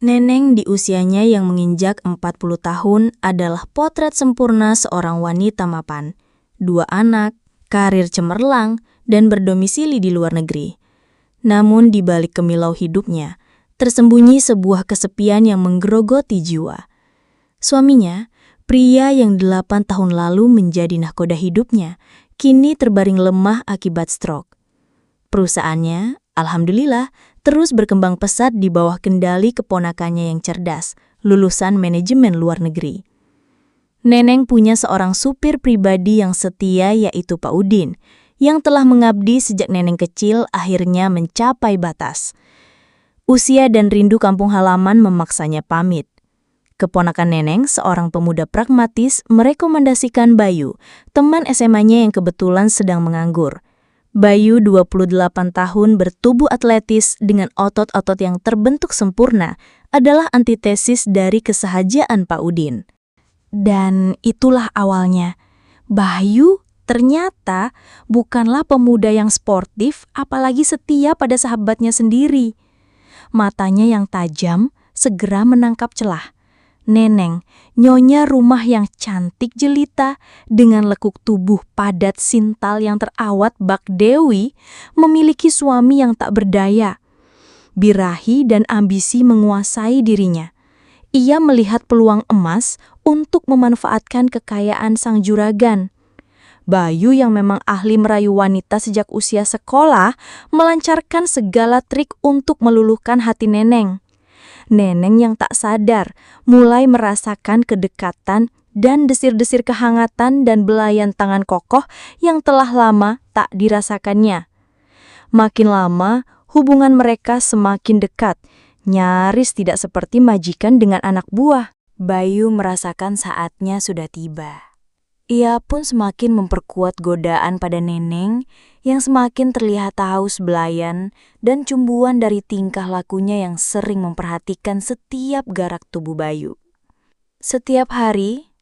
Neneng di usianya yang menginjak 40 tahun adalah potret sempurna seorang wanita mapan. 2 anak, karir cemerlang, dan berdomisili di luar negeri. Namun di balik kemilau hidupnya, tersembunyi sebuah kesepian yang menggerogoti jiwa. Suaminya, pria yang 8 tahun lalu menjadi nahkoda hidupnya, kini terbaring lemah akibat stroke. Perusahaannya, alhamdulillah, terus berkembang pesat di bawah kendali keponakannya yang cerdas, lulusan manajemen luar negeri. Neneng punya seorang supir pribadi yang setia, yaitu Pak Udin, yang telah mengabdi sejak Neneng kecil akhirnya mencapai batas. Usia dan rindu kampung halaman memaksanya pamit. Keponakan Neneng, seorang pemuda pragmatis, merekomendasikan Bayu, teman SMA-nya yang kebetulan sedang menganggur. Bayu 28 tahun bertubuh atletis dengan otot-otot yang terbentuk sempurna adalah antitesis dari kesahajaan Pak Udin. Dan itulah awalnya. Bayu ternyata bukanlah pemuda yang sportif, apalagi setia pada sahabatnya sendiri. Matanya yang tajam segera menangkap celah. Neneng, nyonya rumah yang cantik jelita dengan lekuk tubuh padat sintal yang terawat bak dewi, memiliki suami yang tak berdaya. Birahi dan ambisi menguasai dirinya. Ia melihat peluang emas untuk memanfaatkan kekayaan sang juragan. Bayu yang memang ahli merayu wanita sejak usia sekolah melancarkan segala trik untuk meluluhkan hati Neneng. Neneng yang tak sadar mulai merasakan kedekatan dan desir-desir kehangatan dan belayan tangan kokoh yang telah lama tak dirasakannya. Makin lama, hubungan mereka semakin dekat, nyaris tidak seperti majikan dengan anak buah. Bayu merasakan saatnya sudah tiba. Ia pun semakin memperkuat godaan pada Neneng yang semakin terlihat haus belayan dan cumbuan dari tingkah lakunya yang sering memperhatikan setiap gerak tubuh Bayu. Setiap hari,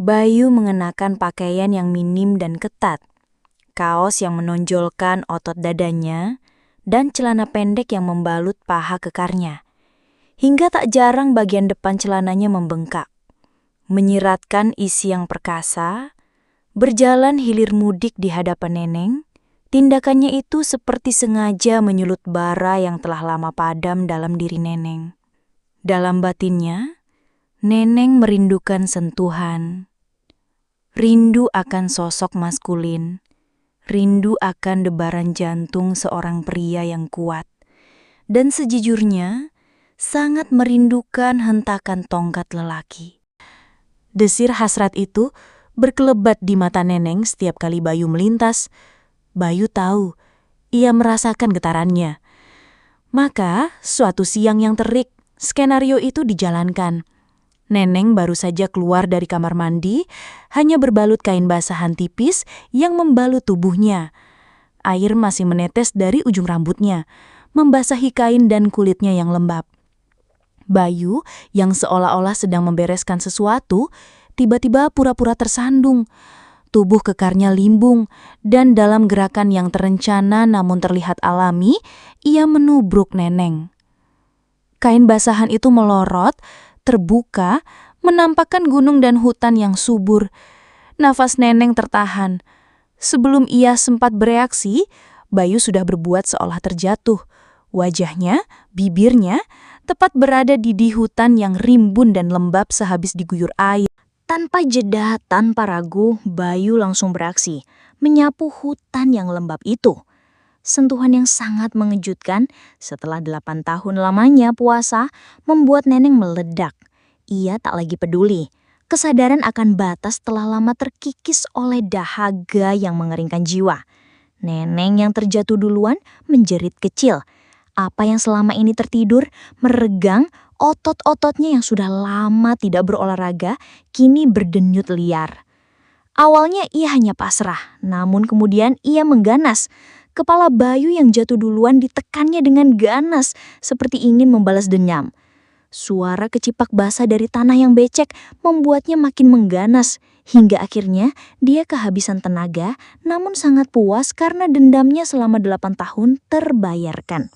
Bayu mengenakan pakaian yang minim dan ketat, kaos yang menonjolkan otot dadanya, dan celana pendek yang membalut paha kekarnya. Hingga tak jarang bagian depan celananya membengkak. Menyiratkan isi yang perkasa, berjalan hilir mudik di hadapan Neneng, tindakannya itu seperti sengaja menyulut bara yang telah lama padam dalam diri Neneng. Dalam batinnya, Neneng merindukan sentuhan, rindu akan sosok maskulin, rindu akan debaran jantung seorang pria yang kuat, dan sejujurnya sangat merindukan hentakan tongkat lelaki. Desir hasrat itu berkelebat di mata Neneng setiap kali Bayu melintas. Bayu tahu, ia merasakan getarannya. Maka, suatu siang yang terik, skenario itu dijalankan. Neneng baru saja keluar dari kamar mandi, hanya berbalut kain basahan tipis yang membalut tubuhnya. Air masih menetes dari ujung rambutnya, membasahi kain dan kulitnya yang lembab. Bayu yang seolah-olah sedang membereskan sesuatu, tiba-tiba pura-pura tersandung. Tubuh kekarnya limbung, dan dalam gerakan yang terencana namun terlihat alami, ia menubruk Neneng. Kain basahan itu melorot, terbuka, menampakkan gunung dan hutan yang subur. Nafas Neneng tertahan. Sebelum ia sempat bereaksi, Bayu sudah berbuat seolah terjatuh. Wajahnya, bibirnya, tepat berada di hutan yang rimbun dan lembab sehabis diguyur air. Tanpa jeda, tanpa ragu, Bayu langsung beraksi, menyapu hutan yang lembab itu. Sentuhan yang sangat mengejutkan setelah 8 tahun lamanya puasa membuat Neneng meledak. Ia tak lagi peduli. Kesadaran akan batas telah lama terkikis oleh dahaga yang mengeringkan jiwa. Neneng yang terjatuh duluan menjerit kecil. Apa yang selama ini tertidur, meregang, otot-ototnya yang sudah lama tidak berolahraga, kini berdenyut liar. Awalnya ia hanya pasrah, namun kemudian ia mengganas. Kepala Bayu yang jatuh duluan ditekannya dengan ganas, seperti ingin membalas dendam. Suara kecipak basah dari tanah yang becek membuatnya makin mengganas, hingga akhirnya dia kehabisan tenaga, namun sangat puas karena dendamnya selama 8 tahun terbayarkan.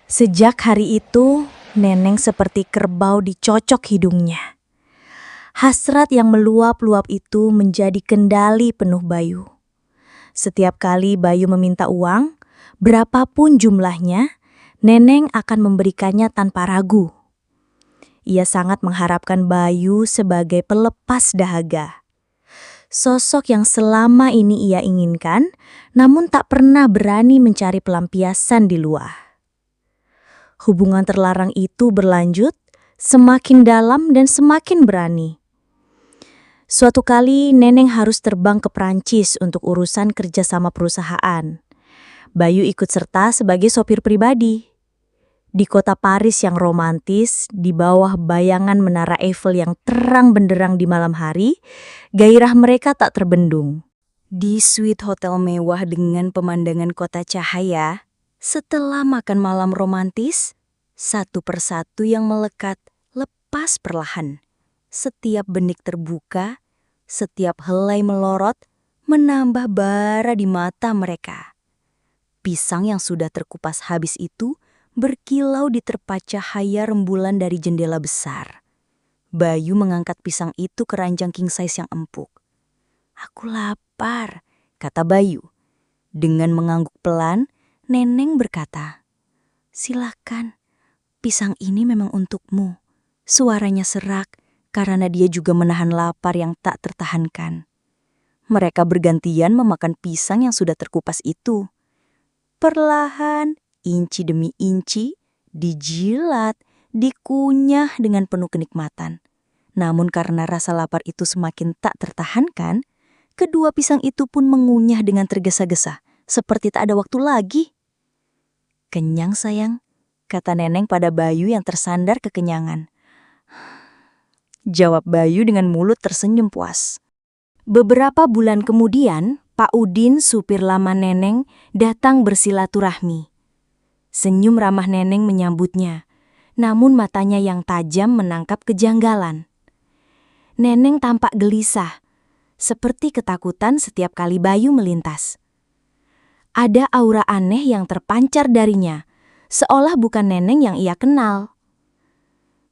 Sejak hari itu, Neneng seperti kerbau dicocok hidungnya. Hasrat yang meluap-luap itu menjadi kendali penuh Bayu. Setiap kali Bayu meminta uang, berapapun jumlahnya, Neneng akan memberikannya tanpa ragu. Ia sangat mengharapkan Bayu sebagai pelepas dahaga. Sosok yang selama ini ia inginkan, namun tak pernah berani mencari pelampiasan di luar. Hubungan terlarang itu berlanjut, semakin dalam dan semakin berani. Suatu kali Neneng harus terbang ke Prancis untuk urusan kerjasama perusahaan. Bayu ikut serta sebagai sopir pribadi. Di kota Paris yang romantis, di bawah bayangan menara Eiffel yang terang benderang di malam hari, gairah mereka tak terbendung. Di suite hotel mewah dengan pemandangan kota cahaya, setelah makan malam romantis, satu persatu yang melekat lepas perlahan. Setiap benik terbuka, setiap helai melorot, menambah bara di mata mereka. Pisang yang sudah terkupas habis itu berkilau di terpa cahaya rembulan dari jendela besar. Bayu mengangkat pisang itu ke ranjang king size yang empuk. "Aku lapar," kata Bayu. Dengan mengangguk pelan, Neneng berkata, "Silakan, pisang ini memang untukmu." Suaranya serak karena dia juga menahan lapar yang tak tertahankan. Mereka bergantian memakan pisang yang sudah terkupas itu. Perlahan, inci demi inci, dijilat, dikunyah dengan penuh kenikmatan. Namun karena rasa lapar itu semakin tak tertahankan, kedua pisang itu pun mengunyah dengan tergesa-gesa, seperti tak ada waktu lagi. "Kenyang sayang," kata Neneng pada Bayu yang tersandar kekenyangan. Jawab Bayu dengan mulut tersenyum puas. Beberapa bulan kemudian, Pak Udin, supir lama Neneng, datang bersilaturahmi. Senyum ramah Neneng menyambutnya, namun matanya yang tajam menangkap kejanggalan. Neneng tampak gelisah, seperti ketakutan setiap kali Bayu melintas. Ada aura aneh yang terpancar darinya, seolah bukan Neneng yang ia kenal.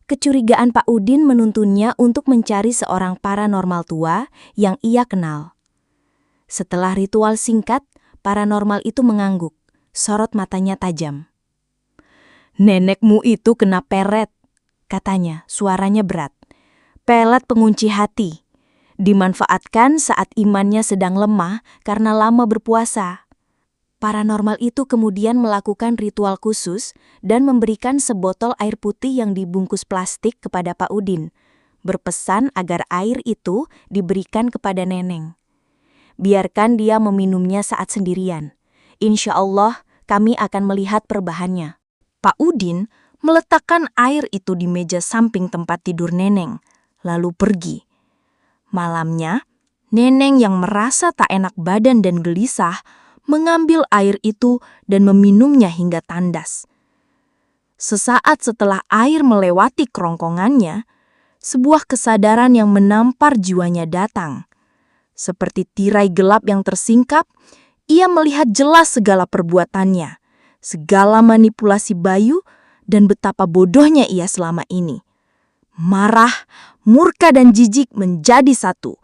Kecurigaan Pak Udin menuntunnya untuk mencari seorang paranormal tua yang ia kenal. Setelah ritual singkat, paranormal itu mengangguk, sorot matanya tajam. "Nenekmu itu kena pelet," katanya, suaranya berat. "Pelet pengunci hati. Dimanfaatkan saat imannya sedang lemah karena lama berpuasa." Paranormal itu kemudian melakukan ritual khusus dan memberikan sebotol air putih yang dibungkus plastik kepada Pak Udin, berpesan agar air itu diberikan kepada Neneng. "Biarkan dia meminumnya saat sendirian. Insya Allah kami akan melihat perubahannya." Pak Udin meletakkan air itu di meja samping tempat tidur Neneng, lalu pergi. Malamnya, Neneng yang merasa tak enak badan dan gelisah, mengambil air itu dan meminumnya hingga tandas. Sesaat setelah air melewati kerongkongannya, sebuah kesadaran yang menampar jiwanya datang. Seperti tirai gelap yang tersingkap, ia melihat jelas segala perbuatannya, segala manipulasi Bayu, dan betapa bodohnya ia selama ini. Marah, murka dan jijik menjadi satu.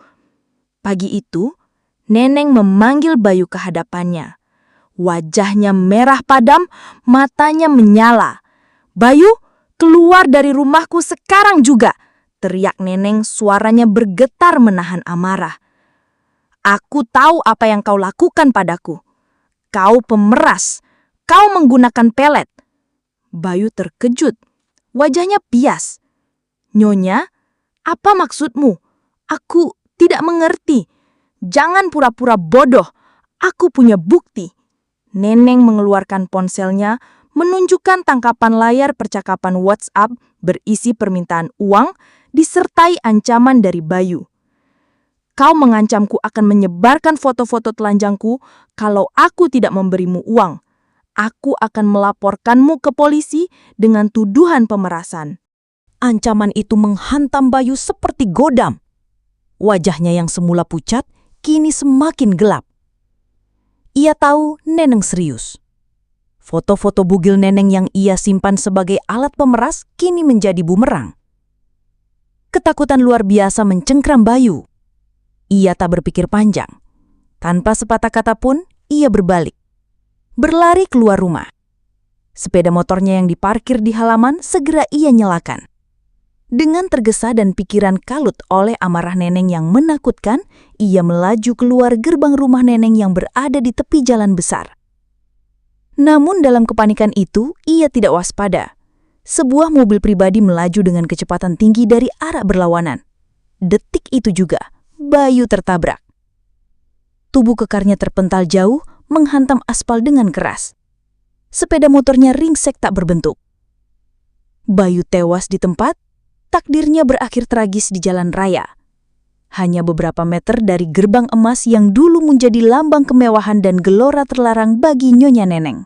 Pagi itu, Neneng memanggil Bayu ke hadapannya. Wajahnya merah padam, matanya menyala. "Bayu, keluar dari rumahku sekarang juga!" teriak Neneng, suaranya bergetar menahan amarah. "Aku tahu apa yang kau lakukan padaku. Kau pemeras, kau menggunakan pelet." Bayu terkejut, wajahnya pias. "Nyonya, apa maksudmu? Aku tidak mengerti. Jangan pura-pura bodoh, aku punya bukti." Neneng mengeluarkan ponselnya, menunjukkan tangkapan layar percakapan WhatsApp berisi permintaan uang, disertai ancaman dari Bayu. "Kau mengancamku akan menyebarkan foto-foto telanjangku kalau aku tidak memberimu uang. Aku akan melaporkanmu ke polisi dengan tuduhan pemerasan." Ancaman itu menghantam Bayu seperti godam. Wajahnya yang semula pucat kini semakin gelap. Ia tahu Neneng serius. Foto-foto bugil Neneng yang ia simpan sebagai alat pemeras kini menjadi bumerang. Ketakutan luar biasa mencengkram Bayu. Ia tak berpikir panjang. Tanpa sepatah kata pun, ia berbalik. Berlari keluar rumah. Sepeda motornya yang diparkir di halaman segera ia nyalakan. Dengan tergesa dan pikiran kalut oleh amarah Neneng yang menakutkan, ia melaju keluar gerbang rumah Neneng yang berada di tepi jalan besar. Namun dalam kepanikan itu, ia tidak waspada. Sebuah mobil pribadi melaju dengan kecepatan tinggi dari arah berlawanan. Detik itu juga, Bayu tertabrak. Tubuh kekarnya terpental jauh, menghantam aspal dengan keras. Sepeda motornya ringsek tak berbentuk. Bayu tewas di tempat, takdirnya berakhir tragis di jalan raya. Hanya beberapa meter dari gerbang emas yang dulu menjadi lambang kemewahan dan gelora terlarang bagi Nyonya Neneng.